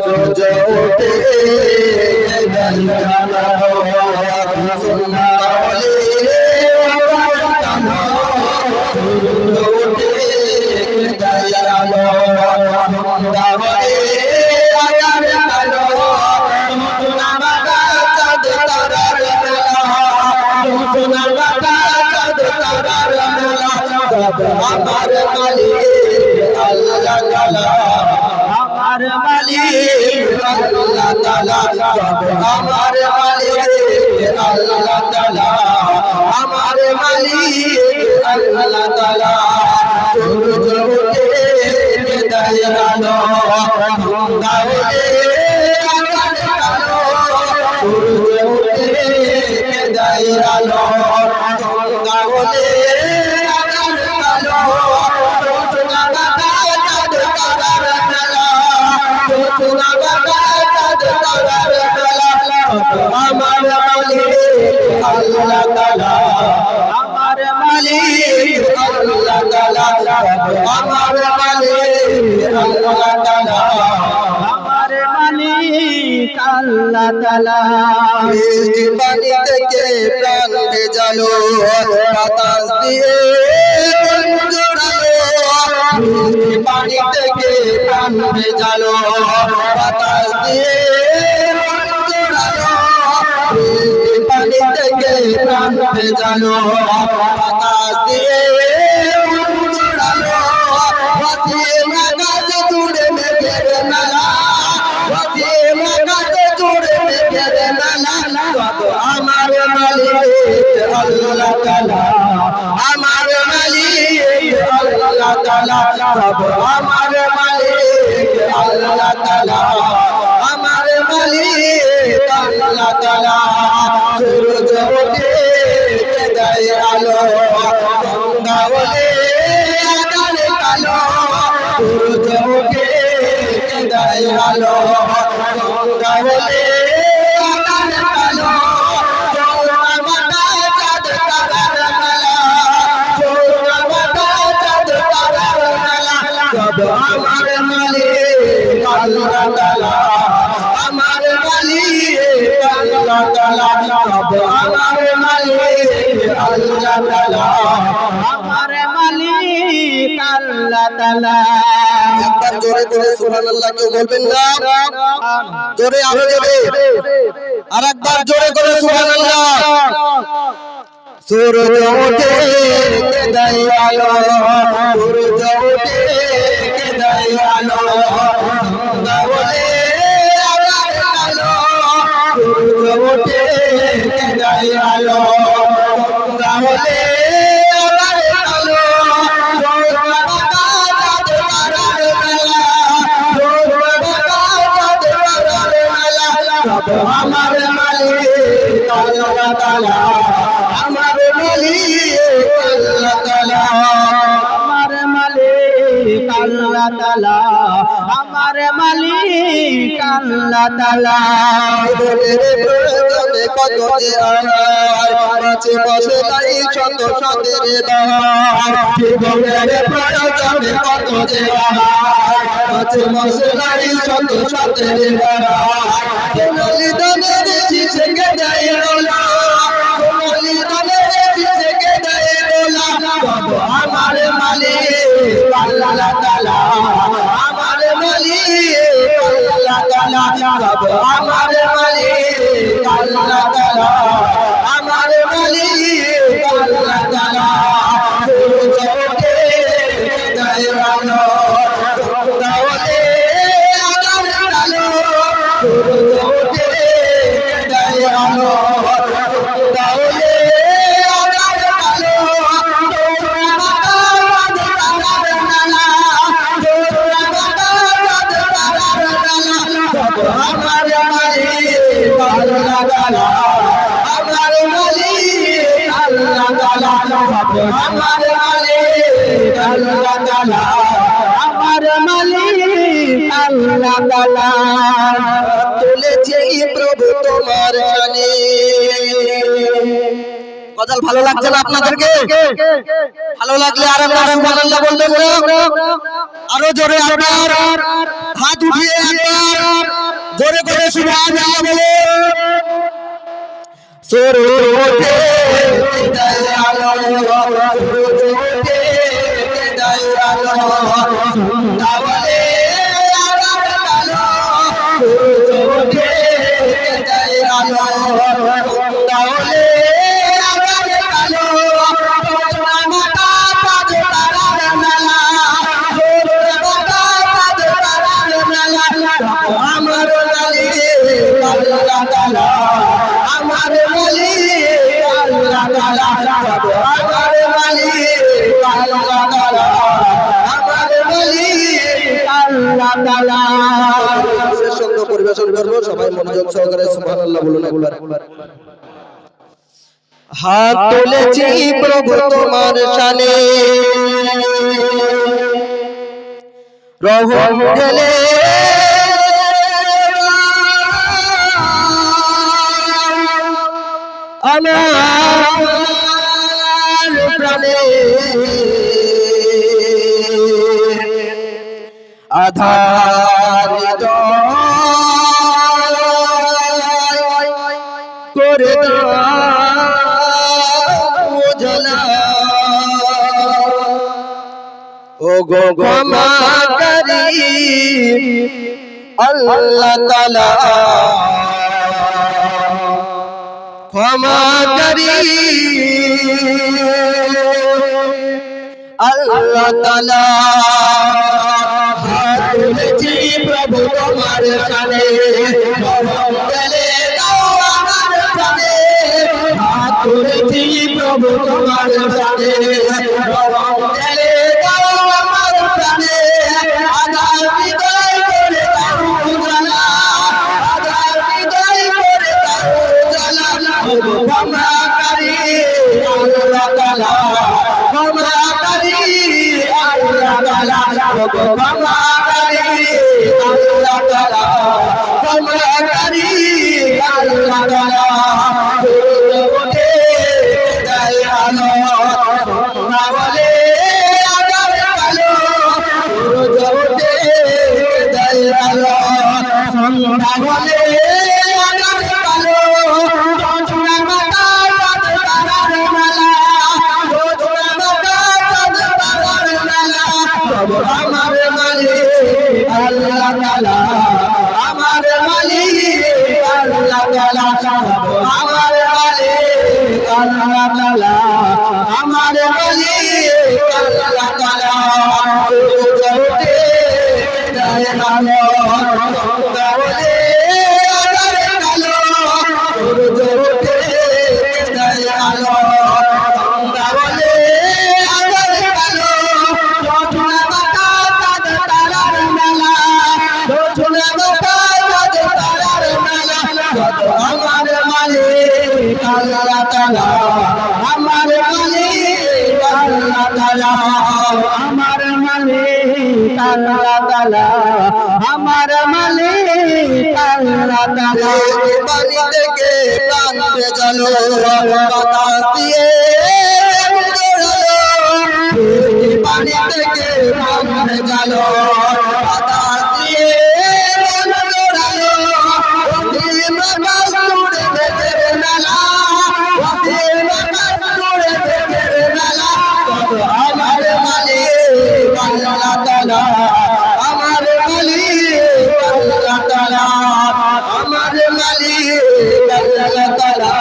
সূরজ ওঠে জানো সুন্নাহ বলে জানো সূরজ ওঠে জানো সুন্নাহ বলে জানো সোনা বাবা চাঁদ তারার মেলা সোনা বাবা চাঁদ তারার মেলা সব আমার মালিক আল্লাহ তাআলা আমার মালিক আল্লাহ তাআলা সব আমার মালিক আল্লাহ তাআলা আমার মালিক আল্লাহ তাআলা সূরজ ওঠে দেয় আলো গাওলে আকাশ কালো সূরজ ওঠে দেয় আলো গাওলে আকাশ কালো সোনা বাবা চাঁদ তারার মেলা সোনা বাবা চাঁদ তারার মেলা আমার মালিক আল্লাহ তাআলা আমার মালিক আল্লাহ তাআলা আমার মালিক আল্লাহ তাআলা আমার মালিক আল্লাহ তাআলা বৃষ্টি পানি থেকে প্রাণ ভেজালো বাতাস দিয়ে জোড়ালো বৃষ্টি পানি থেকে প্রাণ ভেজালো বাতাস দিয়ে জোড়ালো বৃষ্টি পানি থেকে প্রাণ ভেজালো বাতাস দিয়ে জোড়ালো ভাসিয়ে আকাশ জুড়ে মেঘের মেলা ভাসিয়ে আকাশ জুড়ে মেঘের মেলা সব আমার মালিক আল্লাহ তাআলা আমার মালিক আল্লাহ তাআলা সব আমার মালিক আল্লাহ তাআলা আমার মালিক আল্লাহ তাআলা সূরজ ওঠে দেয় আলো সন্ধ্যা হলে আকাশ কালো সূরজ ওঠে দেয় আলো সন্ধ্যা হলে আকাশ কালো সোনা বাবা চাঁদ তারার মেলা সোনা বাবা চাঁদ তারার মেলা সব আমার মালিক আল্লাহ তাআলা আমার মালিক আল্লাহ তাআলা সব আমার মালিক আল্লাহ তাআলা আমার মালিক আল্লাহ তাআলা একবার জোরে করে সুবহানাল্লাহ কেউ বলবেন না জোরে আরো জোরে আরেকবার জোরে করে সুবহানাল্লাহ সূরজ ওঠে দেয় আলো সূরজ ওঠে দেয় আলো সন্ধ্যা হলে আকাশ কালো সূরজ ওঠে দেয় আলো সন্ধ্যা হলে আকাশ কালো সোনা বাবা চাঁদ তারার মেলা সোনা বাবা চাঁদ তারার মেলা সব আমার মালিক আল্লাহ তাআলা আমার মালিক আল্লাহ তাআলা আমার মালিক আল্লাহ তাআলা আমার মালিক আল্লাহ তাআলা প্রয়োজনে কত যে আহার কাছে বসে নাই শত শতের বাহার জীবনের প্রয়োজনে কত যে আহার কাছে বসে নাই শত শতের বাহার সোনালি দানের শিশকে দেয় রোলা সোনালি দানের শিশকে দেয় রোলা সব আমার মালিক আল্লাহ তাআলা আমার মালিক আল্লাহ তাআলা সব আমার মালিক আল্লাহ তাআলা আমার মালিক আল্লাহ তাআলা সূরজ ওঠে দেয় আলো সন্ধ্যা হলে আকাশ কালো সূরজ ওঠে দেয় আলো সন্ধ্যা হলে আকাশ কালো সোনা বাবা চাঁদ তারার মেলা সোনা বাবা চাঁদ তারার মেলা সব আমার মালিক আল্লাহ তাআলা আমার মালিক আল্লাহ তাআলা সব আমার মালিক আল্লাহ তাআলা আমার মালিক আল্লাহ তাআলা তুলেছে প্রভু তোমার শানে গজল ভালো লাগছে না আপনাদেরকে ভালো লাগলে আরাম আরাম সুবহানাল্লাহ বলবেন না আরো জোরে আপনার হাত উঠিয়ে একবার জোরে করে সুবহানাল্লাহ বলে সূরজ ওঠে হৃদয়ে আলো সূরজ ওঠে হৃদয়ে আলো সন্ধ্যা বলে আবার আলো সূরজ ওঠে হৃদয়ে আলো সন্ধ্যা বলে আবার আলো চন্দ্রমা মাতা পাদ তারার মেলা চন্দ্রমা পাদ তারার মেলা আমার লালি আল্লাহ তাআলা আমার মালিক আল্লাহ তাআলা আমার মালিক আল্লাহ তাআলা আমার মালিক আল্লাহ তাআলা শেষ সঙ্গ পরিবেশন করব সবাই মনোযোগ সহকারে সুবহানাল্লাহ বলুন একবার হাত তুলেছি প্রভু তোমার শানে রহম ঢেলে আমার প্রাণে আধার করে দাও জ্বালা ও গো ক্ষমাকারী আল্লাহ তাআলা ক্ষমাকারী আল্লাহ তাআলা হাত তুলেছি প্রভু তোমার শানে রহম ঢেলে দাও আমার প্রাণে হাত তুলেছি প্রভু তোমার শানে রহম ঢেলে দাও আমার প্রাণে আধার হৃদয় করে দাও জ্বালা আধার হৃদয় করে দাও জ্বালা ক্ষমাকারী আল্লাহ তাআলা ক্ষমাকারী আল্লাহ তাআলা ক্ষমাকারী আল্লাহ তাআলা ক্ষমাকারী আল্লাহ তাআলা সূরজ ওঠে হৃদয়ে আলো সন্ধ্যা বলে আবার আলো সূরজ ওঠে হৃদয়ে আলো সন্ধ্যা বলে আবার আলো চন্দ্রমা মাতা পাদ তারার মেলা চন্দ্রমা মাতা পাদ তারার মেলা আমার মালিক আল্লাহ তাআলা আমার মালিক আল্লাহ তাআলা আমার মালিক আল্লাহ তাআলা আমার মালিক আল্লাহ তাআলা সূরজ ওঠে হৃদয়ে আলো সন্ধ্যা বলে আবার আলো সূরজ ওঠে হৃদয়ে আলো সন্ধ্যা বলে আবার আলো চন্দ্রমা মাতা পাদ তারার মেলা চন্দ্রমা মাতা পাদ তারার মেলা আমার মালিক আল্লাহ তাআলা আমার মালিক আল্লাহ তাআলা আমার মালিক আল্লাহ তাআলা আমার মালিক আল্লাহ তাআলা পানি থেকে প্রাণ ভেজালো বাতাস দিয়ে পানি থেকে প্রাণ ভেজালো বাতাস দিয়ে দৌড়ালো আমার মালিক আল্লাহ তাআলা আমার মালিক আল্লাহ তাআলা আমার মালিক আল্লাহ তাআলা